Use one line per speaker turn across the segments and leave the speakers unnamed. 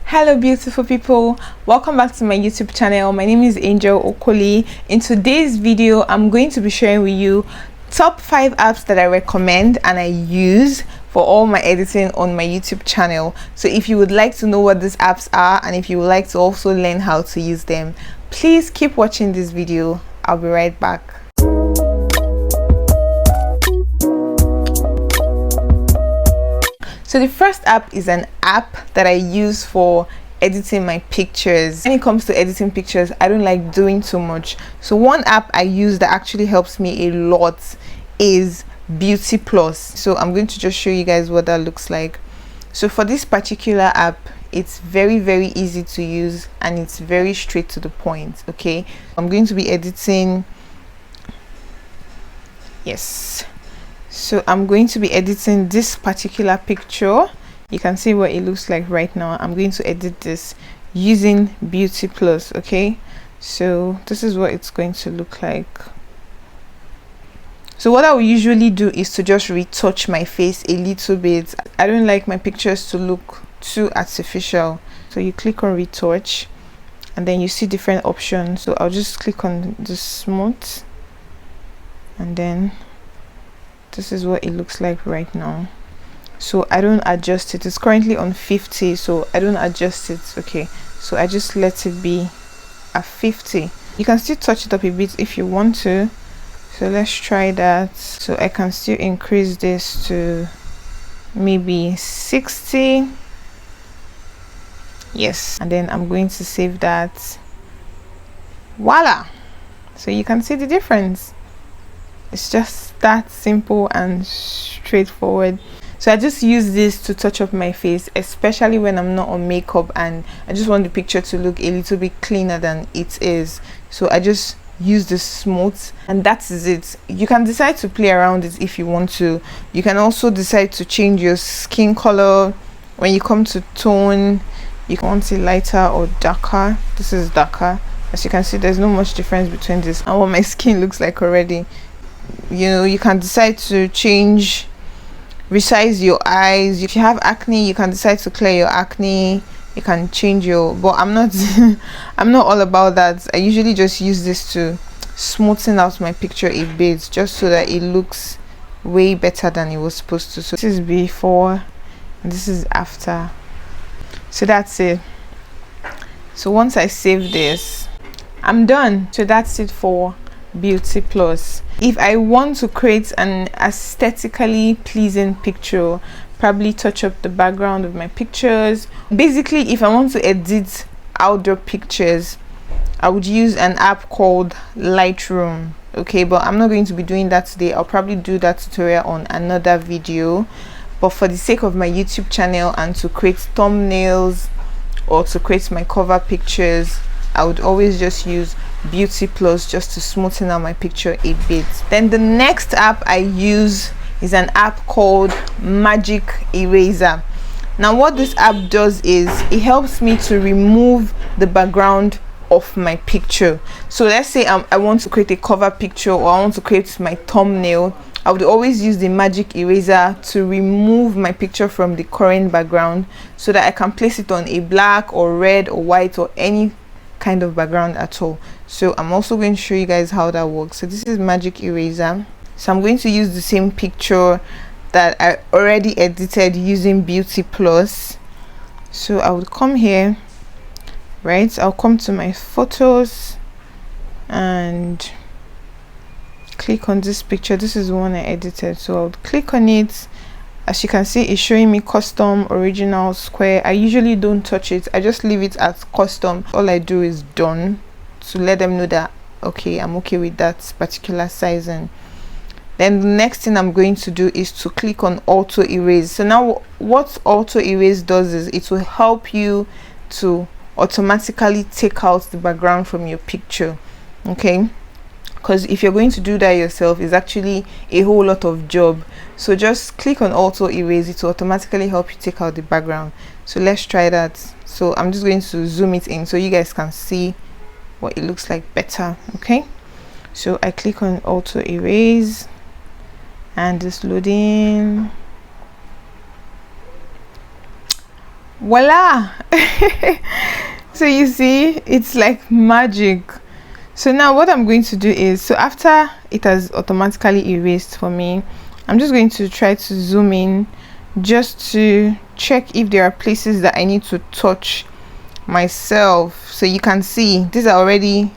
Hello beautiful people, welcome back to my YouTube channel. My name is Angel Okoli. In today's video I'm going to be sharing with you top 5 apps that I recommend and I use for all my editing on my YouTube channel. So if you would like to know what these apps are and if you would like to also learn how to use them, please keep watching this video. I'll be right back. So the first app is an app that I use for editing my pictures. When it comes to editing pictures, I don't like doing too much. So one app I use that actually helps me a lot is Beauty Plus. So I'm going to just show you guys what that looks like. So for this particular app, it's very easy to use and it's very straight to the point. Okay, I'm going to be editing. Yes. So I'm going to be editing this particular picture. You can see what it looks like right now. I'm going to edit this using Beauty Plus. Okay, so this is what it's going to look like. So what I will usually do is to just retouch my face a little bit. I don't like my pictures to look too artificial. So you click on retouch and then you see different options. So I'll just click on the smooth and then this is what it looks like right now. So I don't adjust it. It's currently on 50, so I don't adjust it. Okay, so I just let it be at 50. You can still touch it up a bit if you want to. So let's try that. So I can still increase this to maybe 60. Yes, and then I'm going to save that. Voila! So you can see the difference. It's just that simple and straightforward. So I just use this to touch up my face, especially when I'm not on makeup and I just want the picture to look a little bit cleaner than it is. So I just use the smooth and that is it. You can decide to play around it if you want to. You can also decide to change your skin color. When you come to tone, you can want it lighter or darker. This is darker. As you can see, there's not much difference between this and what my skin looks like already. You know, you can decide to change, resize your eyes. If you have acne, you can decide to clear your acne. You can change your, but I'm not I'm not all about that. I usually just use this to smoothen out my picture a bit, just so that it looks way better than it was supposed to. So this is before and this is after. So that's it. So once I save this, I'm done. So that's it for Beauty Plus. If I want to create an aesthetically pleasing picture, probably touch up the background of my pictures. Basically, if I want to edit outdoor pictures, I would use an app called Lightroom. Okay, but I'm not going to be doing that today. I'll probably do that tutorial on another video. But for the sake of my YouTube channel and to create thumbnails or to create my cover pictures, I would always just use Beauty Plus just to smoothen out my picture a bit. Then the next app I use is an app called Magic Eraser. Now what this app does is it helps me to remove the background of my picture. So let's say I want to create a cover picture or I want to create my thumbnail. I would always use the Magic Eraser to remove my picture from the current background so that I can place it on a black or red or white or any kind of background at all. So I'm also going to show you guys how that works. So this is Magic Eraser. So I'm going to use the same picture that I already edited using Beauty Plus. So I would come here, right? I'll come to my photos and click on this picture. This is the one I edited, so I'll click on it. As you can see, it's showing me custom, original, square. I usually don't touch it. I just leave it as custom. All I do is done to let them know that okay, I'm okay with that particular sizing. Then the next thing I'm going to do is to click on auto erase. So now what auto erase does is it will help you to automatically take out the background from your picture. Okay, because if you're going to do that yourself, it's actually a whole lot of job. So just click on auto erase. It will automatically help you take out the background. So let's try that. So I'm just going to zoom it in so you guys can see what it looks like better. Okay, so I click on auto erase and it's loading. Voila. So you see, it's like magic. So now what I'm going to do is, so after it has automatically erased for me, I'm just going to try to zoom in just to check if there are places that I need to touch myself. So you can see these are already,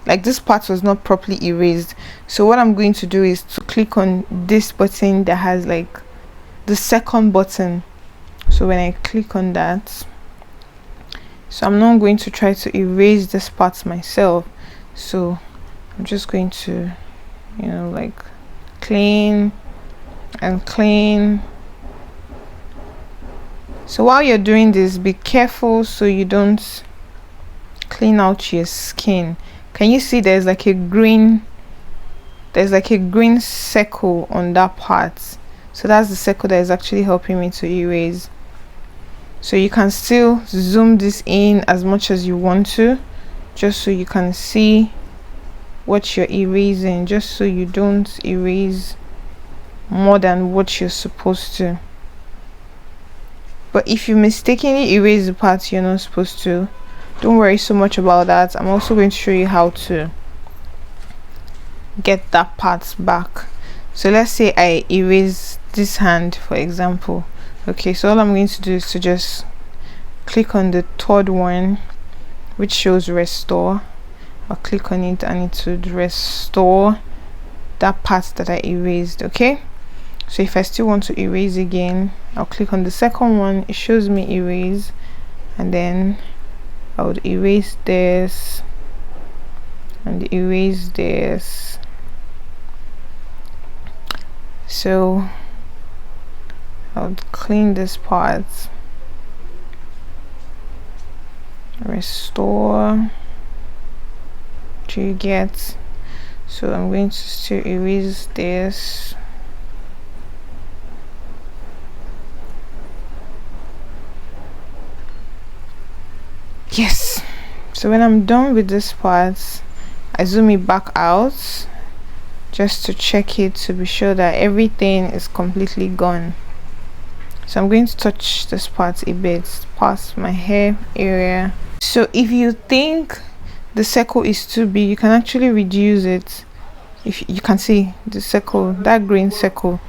like, this part was not properly erased. So what I'm going to do is to click on this button that has like the second button. So when I click on that, so I'm not going to try to erase this part myself. So I'm just going to, you know, like clean and clean. So while you're doing this, be careful so you don't clean out your skin. Can you see there's like a green circle on that part? So that's the circle that is actually helping me to erase. So you can still zoom this in as much as you want to, just so you can see what you're erasing, just so you don't erase more than what you're supposed to. But if you mistakenly erase the parts you're not supposed to, don't worry so much about that. I'm also going to show you how to get that part back. So let's say I erase this hand, for example. Okay, so all I'm going to do is to just click on the third one, which shows restore. I'll click on it and it would restore that part that I erased. Okay, so if I still want to erase again, I'll click on the second one, it shows me erase, and then I would erase this and erase this. So I would clean this part, restore. Do you get? So I'm going to still erase this. Yes. So when I'm done with this part, I zoom it back out just to check it, to be sure that everything is completely gone. So I'm going to touch this part a bit past my hair area. So if you think the circle is too big, you can actually reduce it. If you can see the circle, that green circle,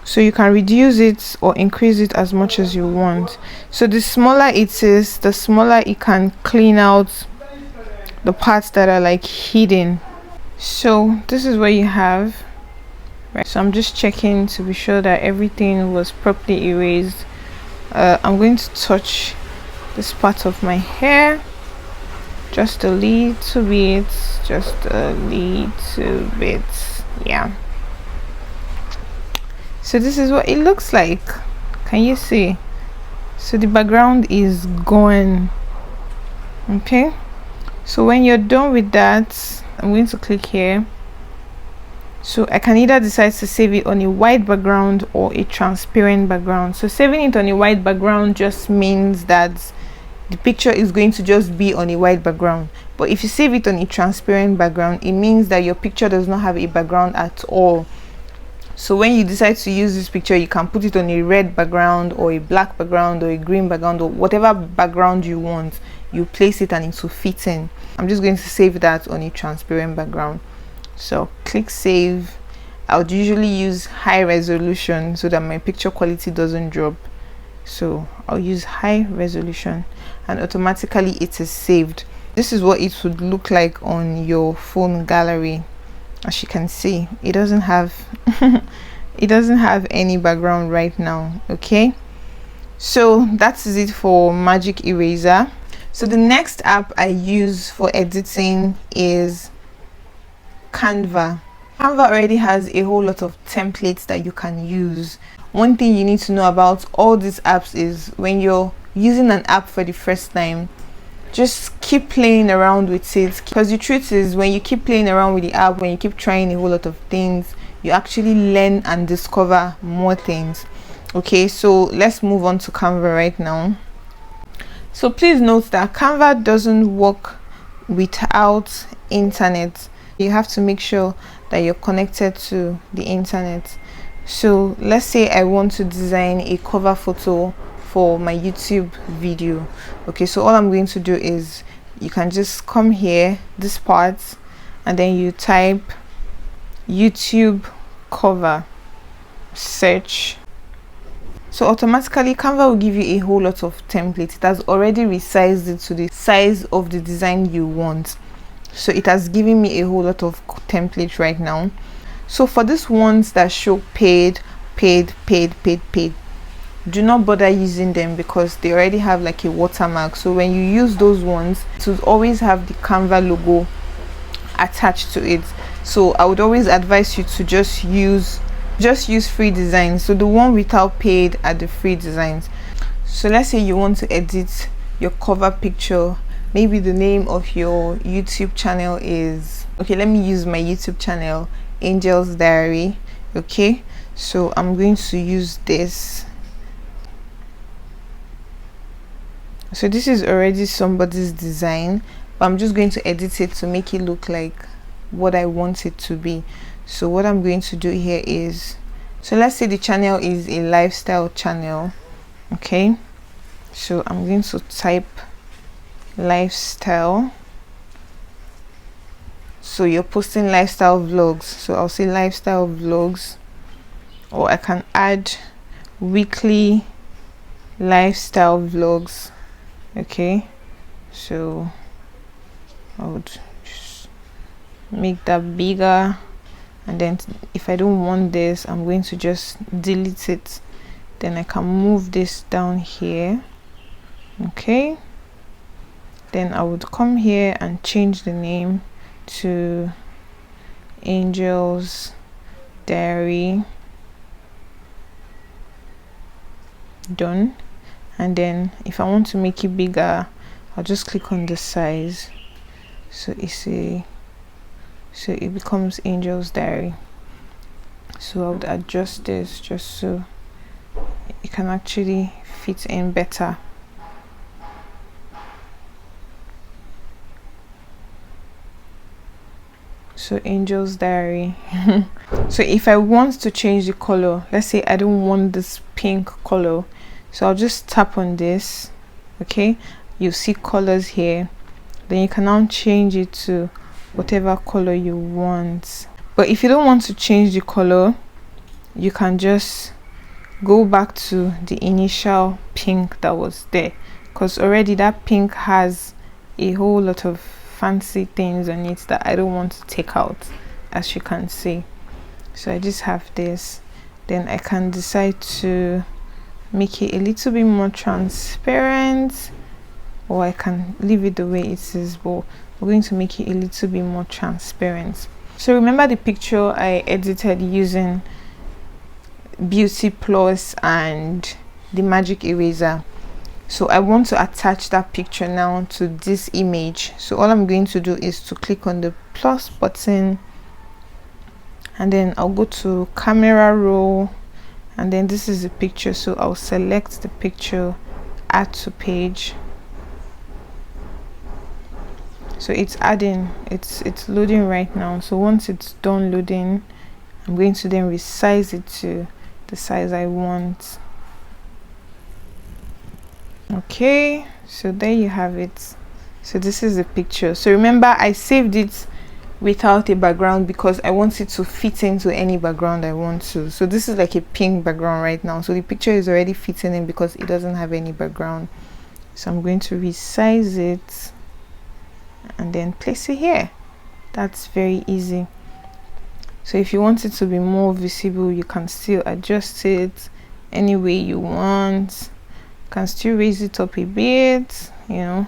so you can reduce it or increase it as much as you want. So the smaller it is, the smaller it can clean out the parts that are like hidden. So this is what you have, right? So I'm just checking to be sure that everything was properly erased. I'm going to touch this part of my hair just a little bit, yeah. So this is what it looks like. Can you see? So the background is gone. Okay, so when you're done with that, I'm going to click here. So I can either decide to save it on a white background or a transparent background. So saving it on a white background just means that the picture is going to just be on a white background. But if you save it on a transparent background, it means that your picture does not have a background at all. So when you decide to use this picture, you can put it on a red background or a black background or a green background or whatever background you want. You place it and it will fit in. I'm just going to save that on a transparent background. So click save. I would usually use high resolution so that my picture quality doesn't drop. So I'll use high resolution and automatically it is saved. This is what it would look like on your phone gallery. As you can see, it doesn't have it doesn't have any background right now. Okay, so that is it for Magic Eraser. So the next app I use for editing is Canva. Canva already has a whole lot of templates that you can use. One thing you need to know about all these apps is when you're using an app for the first time, just keep playing around with it, because the truth is when you keep playing around with the app, when you keep trying a whole lot of things, you actually learn and discover more things. Okay, so let's move on to Canva right now. So please note that Canva doesn't work without internet. You have to make sure that you're connected to the internet. So let's say I want to design a cover photo for my YouTube video. Okay, so all I'm going to do is you can just come here, this part, and then you type YouTube cover, search. So automatically Canva will give you a whole lot of templates. It has already resized it to the size of the design you want. So it has given me a whole lot of templates right now. So for these ones that show paid, do not bother using them because they already have like a watermark. So when you use those ones, it will always have the Canva logo attached to it. So I would always advise you to just use free designs. So the one without paid are the free designs. So let's say you want to edit your cover picture. Maybe the name of your YouTube channel is, okay, let me use my YouTube channel, Angel's Diary. Okay, so I'm going to use this. So this is already somebody's design, but I'm just going to edit it to make it look like what I want it to be. So what I'm going to do here is, so let's say the channel is a lifestyle channel. Okay, so I'm going to type lifestyle. So you're posting lifestyle vlogs, so I'll say lifestyle vlogs, or I can add weekly lifestyle vlogs. Okay, so I would just make that bigger, and then if I don't want this, I'm going to just delete it. Then I can move this down here. Okay, then I would come here and change the name to Angel's Diary. Done. And then if I want to make it bigger, I'll just click on the size. So it becomes Angel's Diary. So I would adjust this just so it can actually fit in better. So Angel's Diary. So if I want to change the color, let's say I don't want this pink color, so I'll just tap on this. Okay, you see colors here, then you can now change it to whatever color you want. But if you don't want to change the color, you can just go back to the initial pink that was there, because already that pink has a whole lot of fancy things on it that I don't want to take out, as you can see. So I just have this. Then I can decide to make it a little bit more transparent, or I can leave it the way it is, but we're going to make it a little bit more transparent. So remember the picture I edited using Beauty Plus and the magic eraser. So I want to attach that picture now to this image. So all I'm going to do is to click on the plus button, and then I'll go to camera roll, and then this is the picture. So I'll select the picture, add to page. So it's adding, it's loading right now. So once it's done loading, I'm going to then resize it to the size I want. Okay, so there you have it. So this is the picture. So remember, I saved it without a background because I want it to fit into any background I want to. So this is like a pink background right now, so the picture is already fitting in because it doesn't have any background. So I'm going to resize it and then place it here. That's very easy. So if you want it to be more visible, you can still adjust it any way you want. You can still raise it up a bit, you know,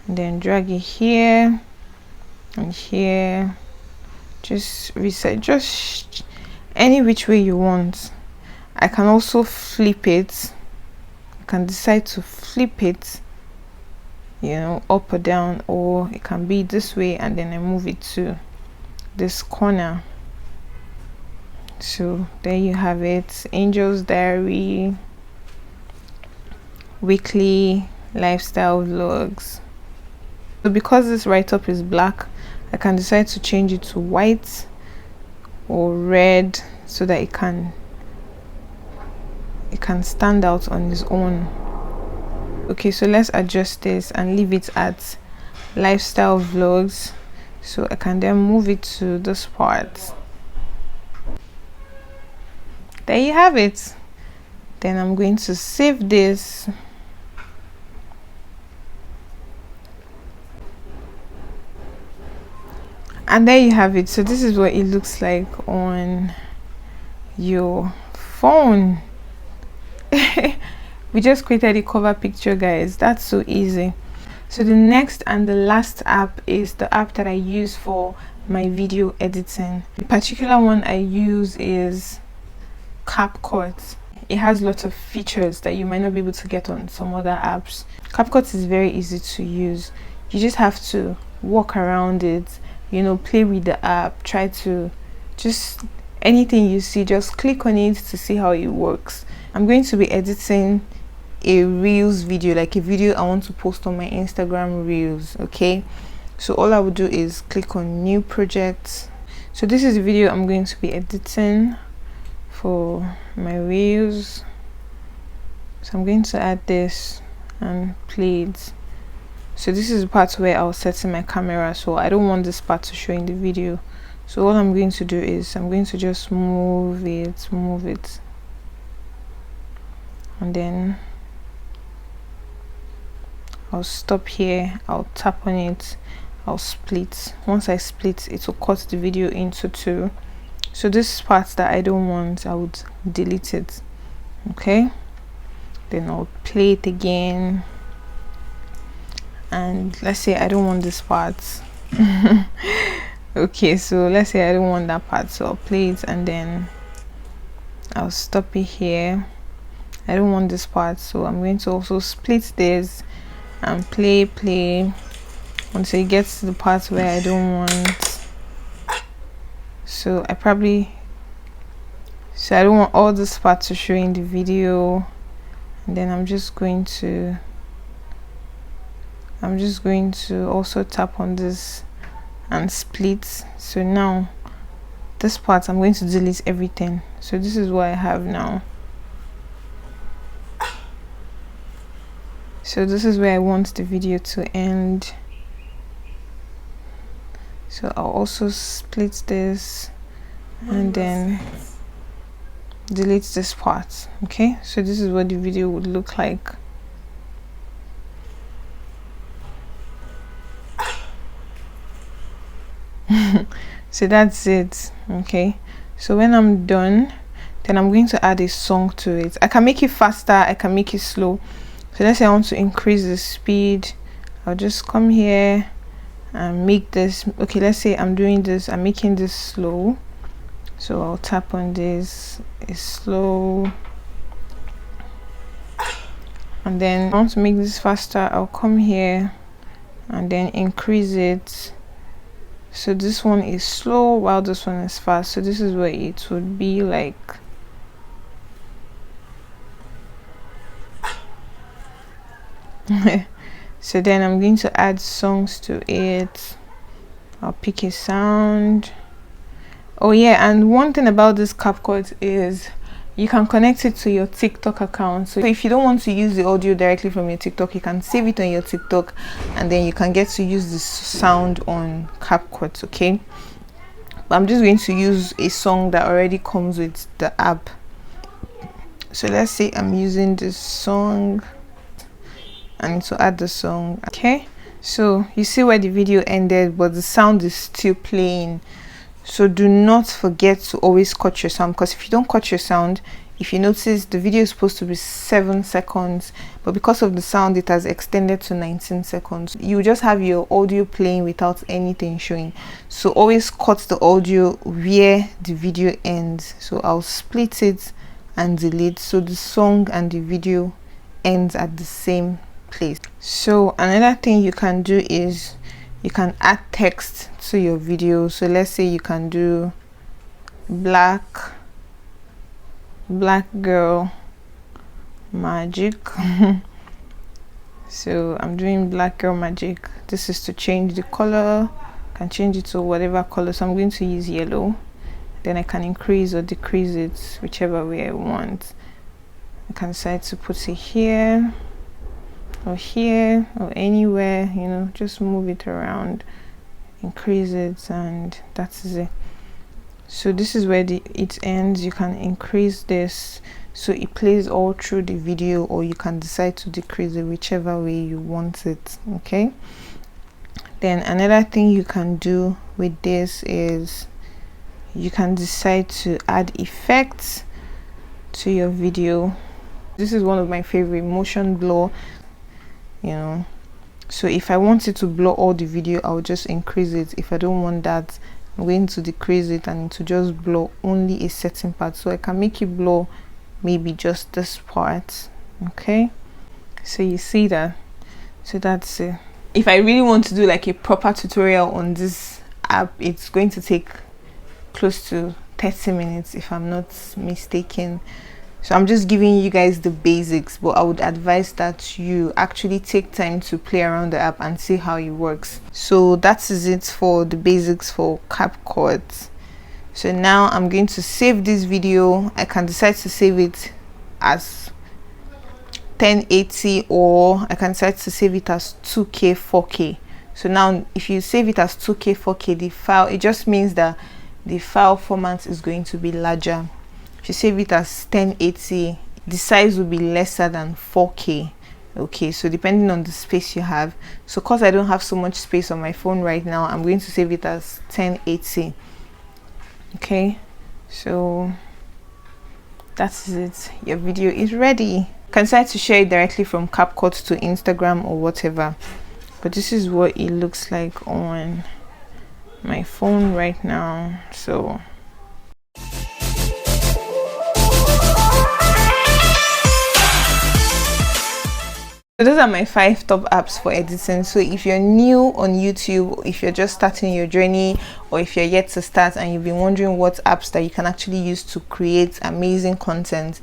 and then drag it here and here. Just reset, just any which way you want. I can also flip it. You can decide to flip it, you know, up or down, or it can be this way and then I move it to this corner. So there you have it, Angel's Diary weekly lifestyle vlogs. So because this write-up is black, I can decide to change it to white or red so that it can it can stand out on its own. Okay, so let's adjust this and leave it at lifestyle vlogs, so I can then move it to this part. There you have it. Then I'm going to save this. And there you have it. So this is what it looks like on your phone. We just created a cover picture, guys. That's so easy. So the next and the last app is the app that I use for my video editing. The particular one I use is CapCut. It has lots of features that you might not be able to get on some other apps. CapCut is very easy to use. You just have to walk around it, you know, play with the app, try to just anything you see, just click on it to see how it works. I'm going to be editing a reels video, like a video I want to post on my Instagram reels. Okay, so all I would do is click on new project. So this is the video I'm going to be editing for my reels. So I'm going to add this and play it. So this is the part where I'll set in my camera, so I don't want this part to show in the video. So all I'm going to do is I'm going to just move it, and then I'll stop here, I'll tap on it, I'll split. Once I split, it will cut the video into two. So this part that I don't want, I would delete it. Okay, then I'll play it again, and let's say I don't want this part. Okay, so let's say I don't want that part, so I'll play it and then I'll stop it here. I don't want this part, so I'm going to also split this and play until it gets to the part where I don't want. So I don't want all this part to show in the video, and then I'm just going to also tap on this and split. So now this part I'm going to delete everything. So this is what I have now. So this is where I want the video to end. So I'll also split this and then delete this part. Okay, so this is what the video would look like. So that's it. Okay, so when I'm done, then I'm going to add a song to it. I can make it faster, I can make it slow. So let's say I want to increase the speed. I'll just come here and make this. Okay, let's say I'm doing this, I'm making this slow. So I'll tap on this, it's slow. And then I want to make this faster, I'll come here and then increase it. So this one is slow while this one is fast. So this is what it would be like. So then I'm going to add songs to it. I'll pick a sound. Oh yeah, and one thing about this CapCut is you can connect it to your TikTok account. So if you don't want to use the audio directly from your TikTok, you can save it on your TikTok and then you can get to use this sound on CapCut. Okay, but I'm just going to use a song that already comes with the app. So let's say I'm using this song and to add the song. Okay, so you see where the video ended, but the sound is still playing. So do not forget to always cut your sound, because if you don't cut your sound, if you notice, the video is supposed to be 7 seconds, but because of the sound it has extended to 19 seconds. You just have your audio playing without anything showing. So always cut the audio where the video ends. So I'll split it and delete, so the song and the video ends at the same place. So another thing you can do is you can add text to your video. So let's say you can do black girl magic. So I'm doing black girl magic. This is to change the color. I can change it to whatever color, so I'm going to use yellow. Then I can increase or decrease it whichever way I want. I can decide to put it here or anywhere, you know, just move it around, increase it, and that is it. So this is where it ends. You can increase this so it plays all through the video, or you can decide to decrease it, whichever way you want it. Okay, then another thing you can do with this is you can decide to add effects to your video. This is one of my favorite, motion blur, you know. So if I wanted to blur all the video, I'll just increase it. If I don't want that, I'm going to decrease it and to just blur only a certain part. So I can make it blur maybe just this part. Okay, so you see that. So that's it. If I really want to do like a proper tutorial on this app, it's going to take close to 30 minutes if I'm not mistaken. So I'm just giving you guys the basics, but I would advise that you actually take time to play around the app and see how it works. So that is it for the basics for CapCut. So now I'm going to save this video. I can decide to save it as 1080, or I can decide to save it as 2K 4K. So now if you save it as 2K 4K, the file, it just means that the file format is going to be larger. If you save it as 1080, the size will be lesser than 4K. Okay, so depending on the space you have. So because I don't have so much space on my phone right now, I'm going to save it as 1080. Okay, so that's it. Your video is ready. You can decide to share it directly from CapCut to Instagram or whatever, but this is what it looks like on my phone right now. So those are my 5 top apps for editing. So if you're new on YouTube, if you're just starting your journey, or if you're yet to start and you've been wondering what apps that you can actually use to create amazing content,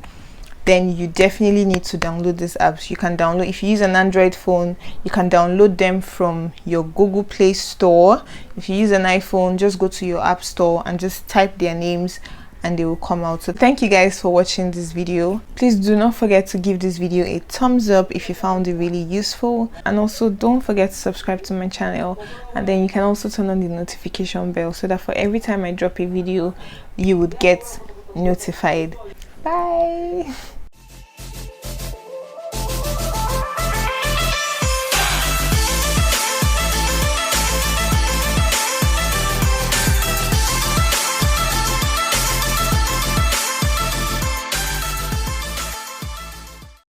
then you definitely need to download these apps. You can download, if you use an Android phone, you can download them from your Google Play Store. If you use an iPhone, just go to your App Store and just type their names and they will come out. So thank you guys for watching this video. Please do not forget to give this video a thumbs up if you found it really useful, and also don't forget to subscribe to my channel, and then you can also turn on the notification bell so that for every time I drop a video you would get notified. Bye.